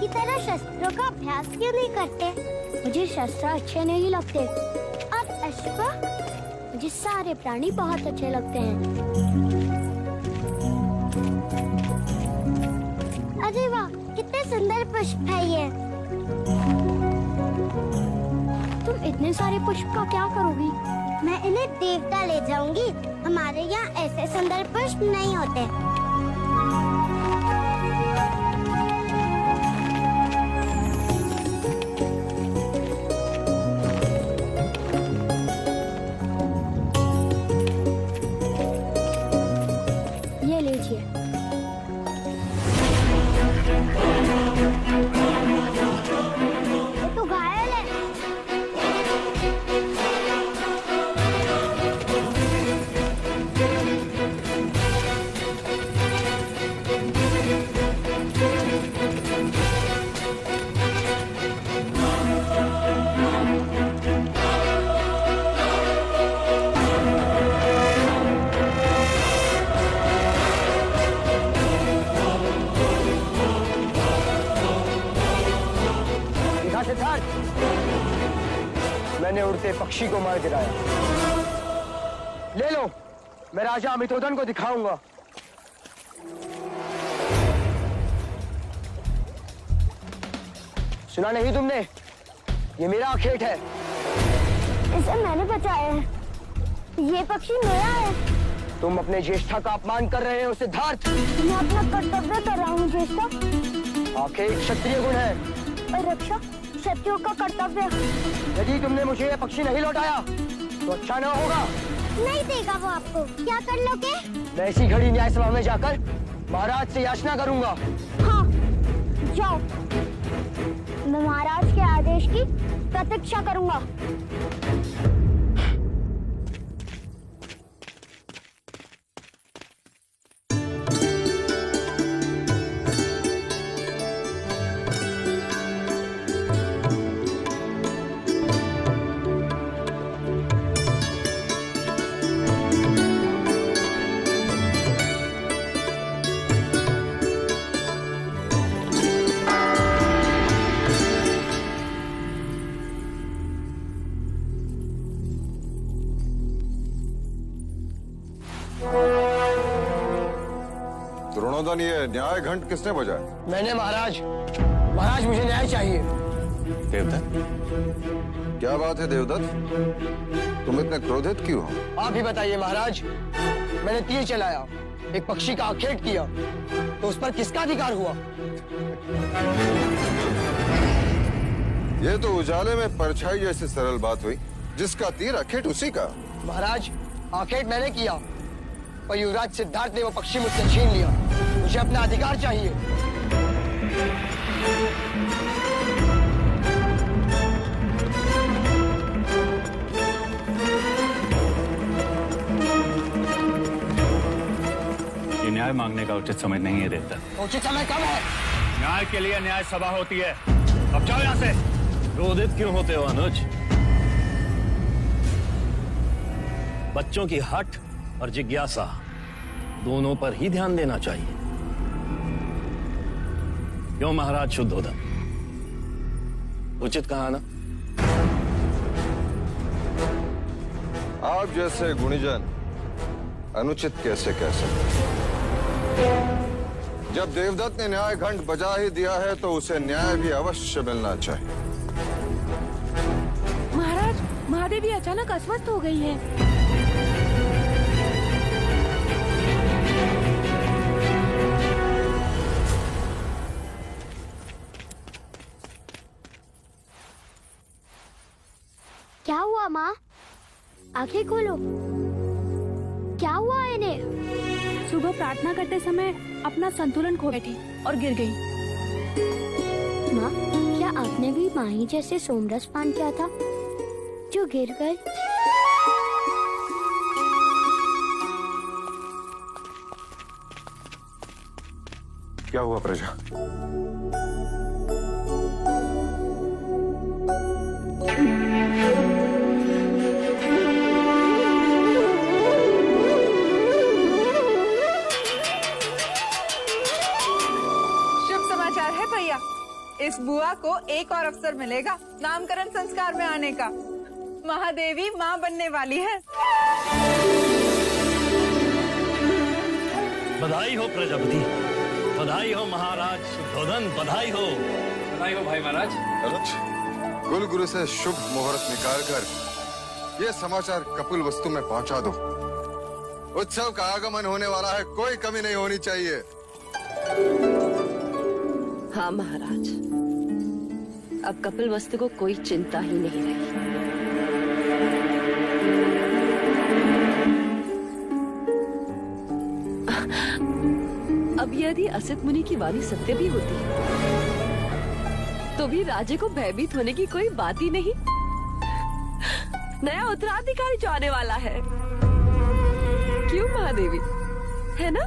की तरह शस्त्रों का अभ्यास क्यों नहीं करते? मुझे शस्त्र अच्छे नहीं लगते। और अश्व? मुझे सारे प्राणी बहुत अच्छे लगते हैं। अरे वाह, कितने सुंदर पुष्प है ये। तुम इतने सारे पुष्प का क्या करोगी? मैं इन्हें देवता ले जाऊंगी। हमारे यहाँ ऐसे सुंदर पुष्प नहीं होते। ये लीजिए। तो घायल है। सिद्धार्थ, मैंने उड़ते पक्षी को मार गिराया। ले लो, मैं राजा अमितोदन को दिखाऊंगा। सुना नहीं तुमने? ये मेरा आखेट है। इसे मैंने बचाया है। ये पक्षी मेरा है। तुम अपने ज्येष्ठा का अपमान कर रहे हो सिद्धार्थ। मैं अपना कर्तव्य कर रहा हूँ ज्येष्ठा। आखेट क्षत्रिय गुण है और रक्षा क्षत्रियों का कर्तव्य। यदि तुमने मुझे ये पक्षी नहीं लौटाया तो अच्छा न होगा। नहीं देगा वो आपको। क्या कर लोगे? मैं इसी घड़ी न्याय सभा में जाकर महाराज से याचना करूंगा। हाँ, जाओ। मैं महाराज के आदेश की प्रतीक्षा करूंगा। द्रोणोदन, ये न्याय घंट किसने बजाया? मैंने महाराज। महाराज, मुझे न्याय चाहिए। देवदत्त, क्या बात है देवदत्त? तुम इतने क्रोधित क्यों हो? आप ही बताइए महाराज। मैंने तीर चलाया, एक पक्षी का आखेट किया, तो उस पर किसका अधिकार हुआ? ये तो उजाले में परछाई जैसी सरल बात हुई। जिसका तीर आखेट उसी का। महाराज, आखेट मैंने किया, पर युवराज सिद्धार्थ ने वो पक्षी मुझसे छीन लिया। मुझे अपना अधिकार चाहिए। ये न्याय मांगने का उचित समय नहीं है देवता। उचित समय कब है? न्याय के लिए न्याय सभा होती है। अब जाओ यहाँ से। क्रोधित क्यों होते हो अनुज? बच्चों की हठ और जिज्ञासा दोनों पर ही ध्यान देना चाहिए। क्यों महाराज शुद्धोदन? उचित कहा ना? आप जैसे गुणीजन अनुचित कैसे कह सकते? जब देवदत्त ने न्याय घंट बजा ही दिया है तो उसे न्याय भी अवश्य मिलना चाहिए। महाराज, महादेवी अचानक अस्वस्थ हो गई है। क्या हुआ माँ? आंखें खोलो। क्या हुआ इन्हें? सुबह प्रार्थना करते समय अपना संतुलन खो बैठी और गिर गई। माँ, क्या आपने भी माही जैसे सोमरस पान किया था जो गिर गए? क्या हुआ प्रजा? शुभ समाचार है भैया। इस बुआ को एक और अवसर मिलेगा नामकरण संस्कार में आने का। महादेवी माँ बनने वाली है। बधाई हो प्रजापति, बधाई हो महाराज शुद्धोधन, बधाई हो भाई महाराज। अनुज, कुल गुरु से शुभ मुहूर्त निकाल कर ये समाचार कपिल वस्तु में पहुंचा दो। उत्सव का आगमन होने वाला है, कोई कमी नहीं होनी चाहिए। हाँ महाराज, अब कपिल वस्तु को कोई चिंता ही नहीं रही। अब यदि असित मुनि की वाणी सत्य भी होती तो भी राजे को भयभीत होने की कोई बात ही नहीं। नया उत्तराधिकारी जो आने वाला है, क्यों महादेवी, है ना?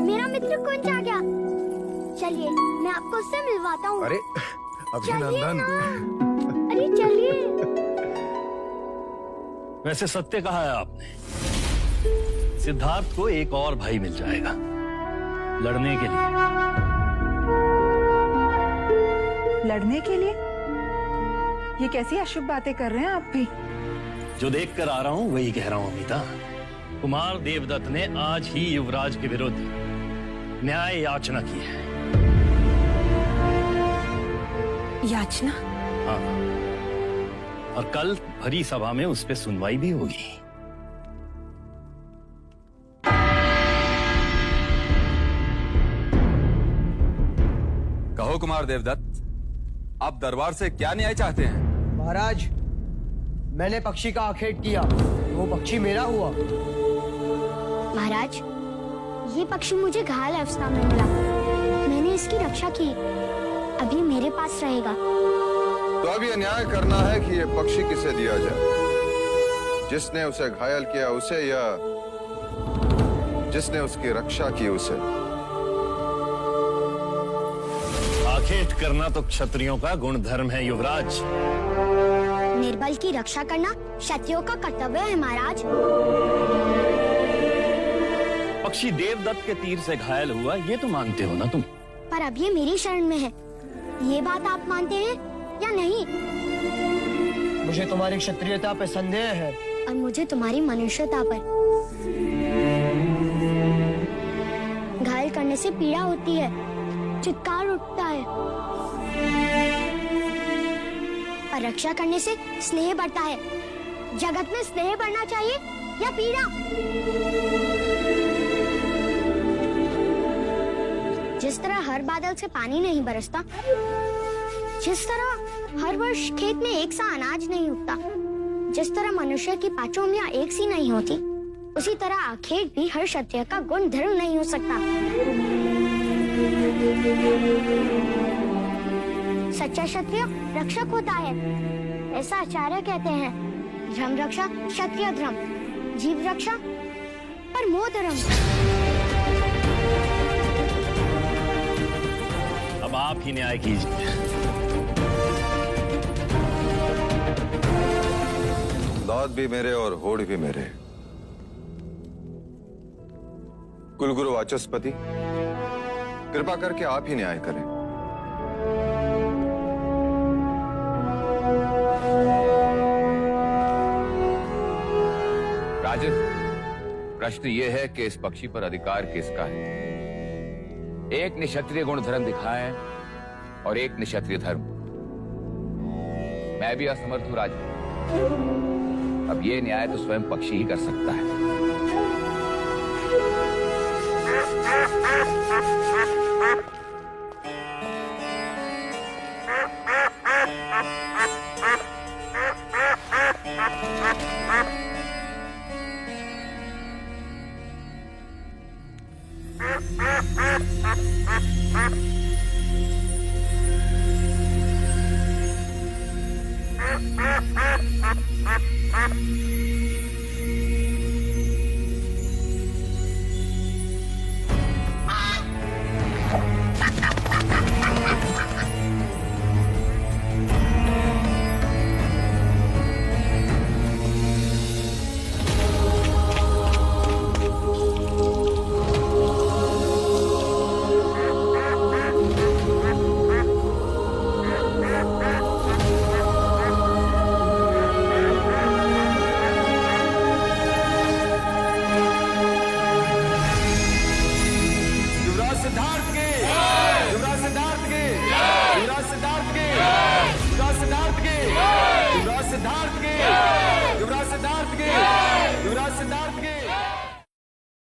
मेरा मित्र कुंज आ गया। चलिए मैं आपको उससे मिलवाता हूँ। अरे अभिनंदन। अरे चलिए। वैसे सत्य कहा है आपने, सिद्धार्थ को एक और भाई मिल जाएगा लड़ने के लिए। लड़ने के लिए? ये कैसी अशुभ बातें कर रहे हैं आप भी? जो देख कर आ रहा हूँ वही कह रहा हूँ अमिता। कुमार देवदत्त ने आज ही युवराज के विरुद्ध न्याय याचना की है। याचना? हाँ, और कल भरी सभा में उस पे सुनवाई भी होगी। कहो कुमार देवदत्त, आप दरबार से क्या न्याय चाहते हैं? महाराज, मैंने पक्षी का आखेट किया, वो पक्षी मेरा हुआ। महाराज, ये पक्षी मुझे घायल अवस्था में मिला। मैंने इसकी रक्षा की, अभी मेरे पास रहेगा। तो अब ये न्याय करना है कि ये पक्षी किसे दिया जाए, जिसने उसे घायल किया उसे या जिसने उसकी रक्षा की उसे। आखेट करना तो क्षत्रियों का गुण धर्म है युवराज। निर्बल की रक्षा करना क्षत्रियों का कर्तव्य है महाराज। पक्षी देवदत्त के तीर से घायल हुआ ये तो मानते हो ना तुम? पर अब ये मेरी शरण में है, ये बात आप मानते हैं या नहीं? मुझे तुम्हारी क्षत्रियता पे संदेह है। और मुझे तुम्हारी मनुष्यता पर। घायल करने से पीड़ा होती है, चित्कार उठता है, और रक्षा करने से स्नेह बढ़ता है। जगत में स्नेह बढ़ना चाहिए या पीड़ा? जिस तरह हर बादल से पानी नहीं बरसता, जिस तरह हर वर्ष खेत में एक सा अनाज नहीं उगता, जिस तरह मनुष्य की पांचों उंगलियां एक सी नहीं होती, उसी तरह आखेट भी हर क्षत्रिय का गुण धर्म नहीं हो सकता। सच्चा क्षत्रिय रक्षक होता है, ऐसा आचार्य कहते हैं। धर्म रक्षा क्षत्रिय धर्म, जीव रक्षा परमो धर्म। अब आप ही न्याय कीजिए। दाद भी मेरे और होड़ भी मेरे। कुलगुरु वाचस्पति, कृपा करके आप ही न्याय करें। राजन, प्रश्न ये है कि इस पक्षी पर अधिकार किसका है? एक ने क्षत्रिय गुण धर्म दिखाए और एक ने क्षत्रिय धर्म। मैं भी असमर्थ हूं राजन। अब ये न्याय तो स्वयं पक्षी ही कर सकता है।